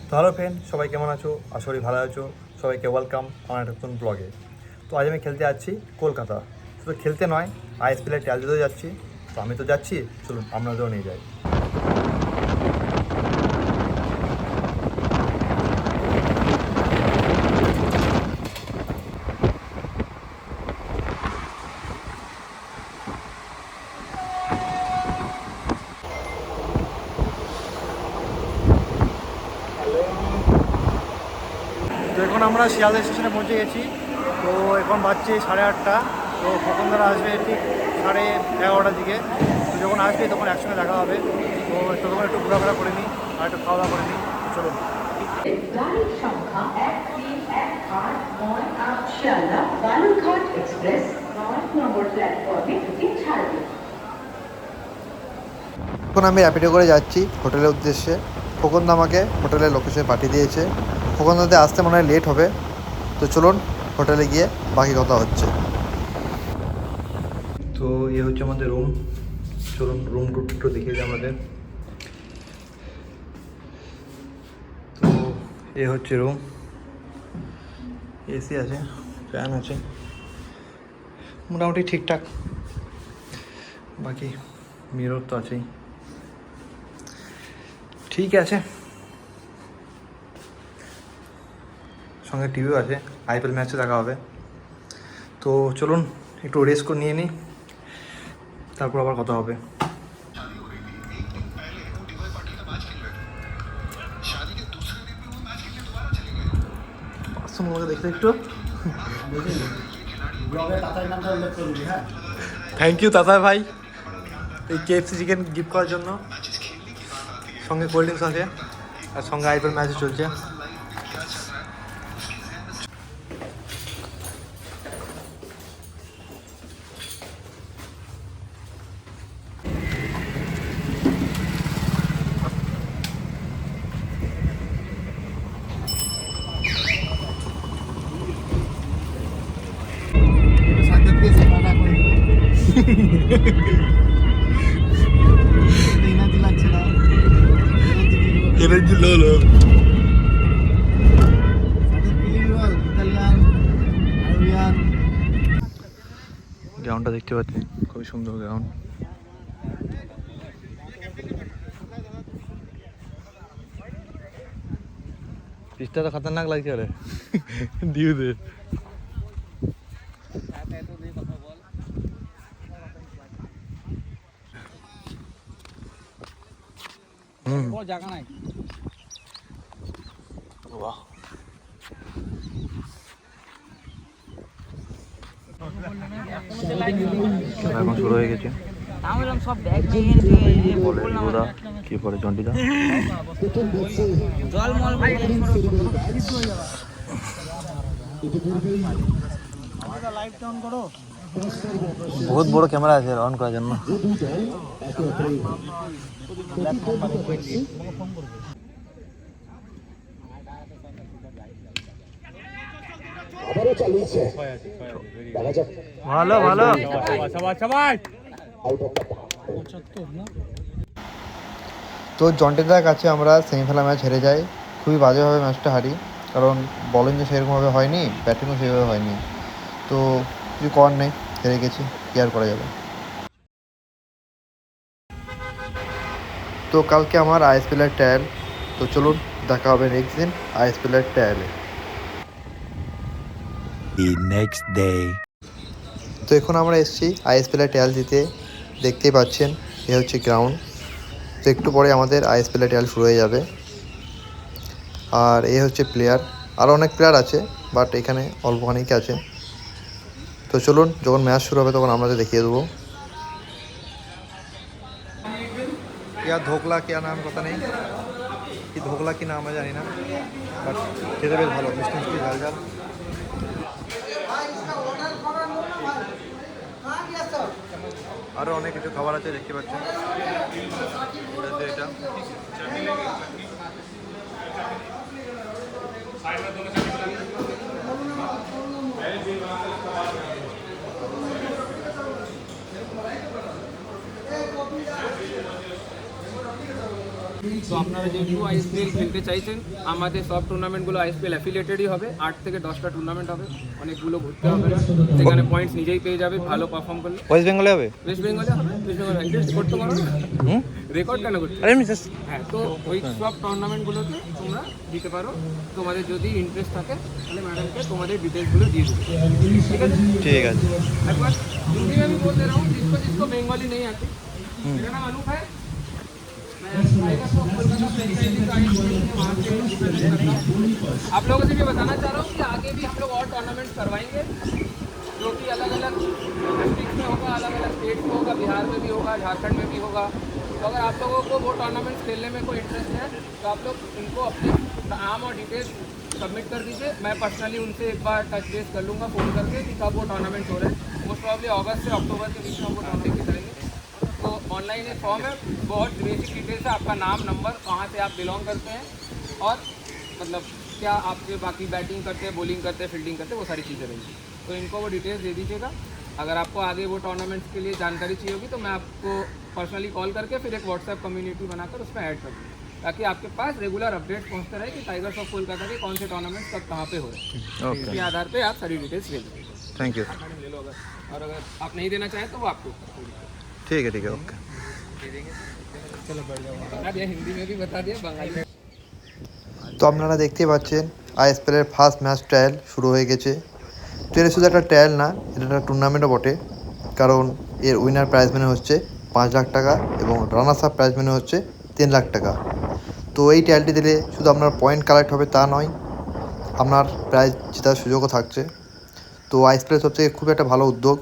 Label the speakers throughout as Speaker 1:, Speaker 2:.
Speaker 1: তো hello friend, সবাই কেমন আছো? আশা করি ভালো আছো। সবাইকে ওয়েলকাম আমার একটা নতুন ব্লগে। তো আজ আমি খেলতে যাচ্ছি কলকাতা। শুধু খেলতে নয়, আইএসপিএলের ট্রায়াল দিতেও যাচ্ছি। তো আমি তো যাচ্ছি, চলুন আপনাদেরও নিয়ে যাই। তো এখন আমরা শিয়ালদা স্টেশনে পৌঁছে গেছি। তো এখন বাজছে 8:30। তো খোকনদারা আসবে ঠিক 11:30টার দিকে। তো যখন আসবে তখন একসঙ্গে দেখা হবে। তো তখন একটু ঘোরাফেরা করে নিই আর একটু খাওয়া দাওয়া করে নিই। তো চলুন।
Speaker 2: গাড়ির সংখ্যা 1318 শিয়ালদা বালুরঘাট এক্সপ্রেস 9 নম্বর প্ল্যাটফর্মে থেকে ছাড়বে।
Speaker 3: এখন আমি র্যাপিডো করে যাচ্ছি হোটেলের উদ্দেশ্যে। খোকনদা আমাকে হোটেলের লোকেশন পাঠিয়ে দিয়েছে। খোকনদাতে আসতে মনে হয় লেট হবে। তো চলুন হোটেলে গিয়ে বাকি কথা হচ্ছে।
Speaker 1: তো এ হচ্ছে আমাদের রুম। চলুন রুম টুর দেখিয়ে দিই আমাদের। তো এ হচ্ছে রুম। এসি আছে, ফ্যান আছে, মোটামুটি ঠিকঠাক। বাকি মিরর তো আছেই, ঠিক আছে। সঙ্গে টিভিও আছে, আইপিএল ম্যাচে দেখা হবে। তো চলুন একটু রেস্ট করে নিয়ে নিই, তারপর আবার কথা হবে। দেখতে একটু থ্যাংক ইউ তাতা ভাই এই KFC চিকেন গিফট করার জন্য। সঙ্গে কোল্ড ড্রিঙ্কস আছে আর সঙ্গে আইপিএল ম্যাচও চলছে। এনার্জি লো লো। গ্রাউন্ডটা দেখতে পাচ্ছি, খুবই সুন্দর গ্রাউন্ড। পিচটা তো খতরনাক লাগছে রে দিউদের। জায়গা নাই। বাহ, এখন শুরু হয়ে গেছে। বলে রিভুদা কি পরে জন্ডিদা বহুত বড় ক্যামেরা আছে অন করার জন্য। ভালো ভালো।
Speaker 3: তো জন্টেদার কাছে আমরা সেমিফাইনাল ম্যাচ হেরে যাই। খুবই বাজেভাবে ম্যাচটা হারি, কারণ বলিংও সেরকমভাবে হয়নি, ব্যাটিংও সেভাবে হয়নি। তো কিছু করার নেই, হেরে গেছি, কি আর করা যাবে। তো কালকে আমার আইএসপিএলের ট্রায়াল। তো চলুন দেখা হবে নেক্সট দিন আইএসপিএলের ট্রায়ালে। তো এখন আমরা এসেছি আইএসপিএলের ট্রায়াল দিতে। দেখতেই পাচ্ছেন এ হচ্ছে গ্রাউন্ড। তো একটু পরে আমাদের আইএসপিএলের ট্রায়াল শুরু হয়ে যাবে। আর এ হচ্ছে প্লেয়ার, আরও অনেক প্লেয়ার আছে, বাট এখানে অল্পখানিক আছে। তো চলুন যখন ম্যাচ শুরু হবে তখন আপনাদের দেখিয়ে দেবো।
Speaker 1: क्या ধোকলা क्या নাম কথা নেই, কি ধোকলা কি নাম জানি না, বাট খেতে বেশ ভালো, মিষ্টি মিষ্টি ঝাল ঝাল। আরও অনেক কিছু খাবার আছে দেখতে পাচ্ছেন। এটা
Speaker 4: তো আপনারা যেহেতু আইএসপিএল খেলতে চাইছেন, আমাদের সব টুর্নামেন্টগুলো আইএসপিএল অ্যাফিলিয়েটেডই হবে। 8 থেকে 10টা টুর্নামেন্ট হবে, অনেকগুলো ঘুরতে হবে না, সেখানে পয়েন্টস নিজেই পেয়ে যাবে ভালো পারফর্ম করলে।
Speaker 3: ওয়েস্ট বেঙ্গলে হবে?
Speaker 4: ওয়েস্ট বেঙ্গলে হবে, ওয়েস্ট বেঙ্গল রেকর্ড তো করো না, রেকর্ড কেন করতে?
Speaker 3: আরে এমনি জাস্ট
Speaker 4: হ্যাঁ, তো ওই সব টুর্নামেন্টগুলোতে তোমরা দিতে পারো। তোমাদের যদি ইন্টারেস্ট থাকে তাহলে ম্যাডামকে তোমাদের डिटेल्सগুলো দিয়ে देंगे। ठीक है,
Speaker 3: ঠিক আছে।
Speaker 4: एक बार हिंदी में भी बोल दे रहा हूँ, जिसको जिसको बंगाली नहीं आती। मेरा नाम अनूप है, मैं टाइगर ऑफ कोलकाता फ्रेंचाइजी का वहाँ से रिप्रेजेंट करता हूँ। आप लोगों से भी बताना चाह रहा हूँ कि आगे भी हम लोग और टूर्नामेंट करवाएंगे, जो कि अलग अलग डिस्ट्रिक्ट में होगा, अलग अलग स्टेट में होगा, बिहार में भी होगा, झारखंड में भी होगा। तो अगर आप लोगों को वो टूर्नामेंट्स खेलने में कोई इंटरेस्ट है तो आप लोग इनको अपने नाम और डिटेल्स सबमिट कर दीजिए। मैं पर्सनली उनसे एक बार टच बेस कर लूँगा फ़ोन करके कि कब वो टूर्नामेंट हो रहे हैं। मोस्ट प्रॉब्ली अगस्त से अक्टूबर के बीच में हम वो टूर्नामेंट करेंगे। तो ऑनलाइन एक फॉर्म है, बहुत बेसिक डिटेल्स है, आपका नाम, नंबर, कहाँ से आप बिलोंग करते हैं और मतलब क्या आपके बाकी बैटिंग करते हैं, बॉलिंग करते हैं, फील्डिंग करते हैं, वो सारी चीज़ें रहेंगी। तो इनको वो डिटेल्स दे दीजिएगा। अगर आपको आगे वो टूर्नामेंट्स के लिए जानकारी चाहिए होगी तो मैं आपको पर्सनली कॉल करके फिर एक व्हाट्सएप कम्युनिटी बनाकर उसमें ऐड कर दूँगा, ताकि आपके पास रेगुलर अपडेट्स पहुंचते रहे कि टाइगर्स ऑफ कोलकाता के कौन से टूर्नामेंट कब कहाँ पे हो रहे हैं। इसके आधार पे आप सारी डिटेल्स ले लीजिए।
Speaker 3: Thank you.
Speaker 4: ले लो अगर, और अगर आप नहीं देना चाहें तो वो आपके ऊपर, कोई दिक्कत
Speaker 3: ठीक है ओके।
Speaker 4: नहीं। चलो बढ़ जाओ, बता दिया, हिंदी में भी बता दिया, बंगाली में।
Speaker 3: তো আপনারা দেখতেই পাচ্ছেন আইএসপিএলের ফার্স্ট ম্যাচ ট্রায়াল শুরু হয়ে গেছে। তো এটা শুধু একটা ট্রায়াল না, এটা একটা টুর্নামেন্টও বটে, কারণ এর উইনার প্রাইজ মানি হচ্ছে 5 লাখ টাকা এবং রানার্স আপ প্রাইজ মানি হচ্ছে 3 লাখ টাকা। তো এই ট্রায়ালটি দিলে শুধু আপনার পয়েন্ট কালেক্ট হবে তা নয়, আপনার প্রাইজ জেতার সুযোগও থাকছে। তো আইএসপিএল সবথেকে খুব একটা ভালো উদ্যোগ।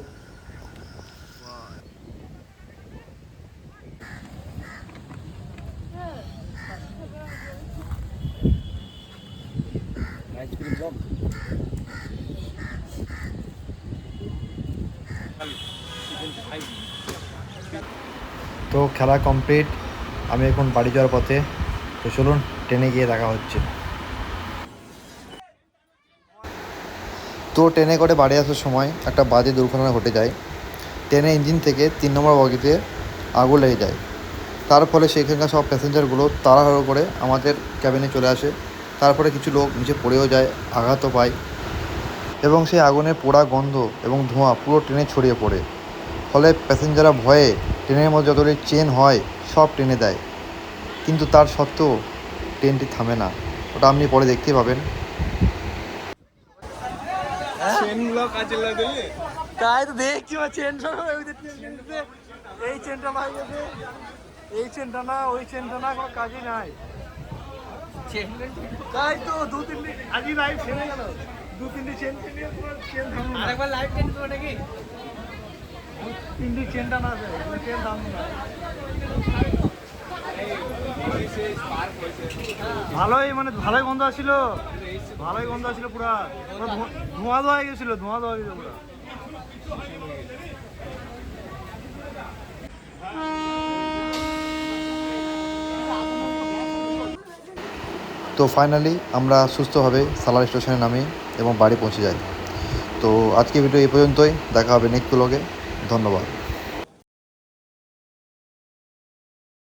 Speaker 3: তো খেলা কমপ্লিট, আমি এখন বাড়ি যাওয়ার পথে। তো চলুন ট্রেনে গিয়ে দেখা হচ্ছে। তো ট্রেনে করে বাড়ি আসার সময় একটা বাজে দুর্ঘটনা ঘটে যায়। ট্রেনের ইঞ্জিন থেকে 3 নম্বর বগিতে আগুন লেগে যায়। তার ফলে সেখানকার সব প্যাসেঞ্জারগুলো তাড়াহুড়ো করে আমাদের ক্যাবিনে চলে আসে। তারপরে কিছু লোক নিচে পড়েও যায়, আঘাতও পায় এবং সেই আগুনের পোড়া গন্ধ এবং ধোঁয়া পুরো ট্রেনে ছড়িয়ে পড়ে। ফলে প্যাসেঞ্জাররা ভয়ে ট্রেনের মধ্যে যতগুলি চেন হয় সব টেনে দেয়, কিন্তু তার সত্ত্বেও ট্রেনটি থামে না। ওটা আপনি পরে দেখতেই পাবেন।
Speaker 1: তাই তো দেখছি চেন এই চেনটা নাই গেছে, এই চেনটা না, ওই চেনটা না, কোনো কাজই নাই। তাই তো 2-3টি আজই লাইভ ছেড়ে গেল, 2-3টি চেন আরেকবার লাইভ চেন তো নাকি 3টি চেনটা না আছে, চেন থামবে না। ভালোই মানে ভালোই গন্ধ আসছিল, ভালোই গন্ধ আসছিল, পুরা ধোঁয়া ধোয়া হয়ে গেছিল, ধোঁয়া ধোয়া হয়ে গেছিল পুরা।
Speaker 3: তো ফাইনালি আমরা সুস্থভাবে সালার স্টেশনে নামি এবং বাড়ি পৌঁছে যাই। তো আজকে ভিডিও এই পর্যন্তই, দেখা হবে নেক্সট ব্লগে। ধন্যবাদ।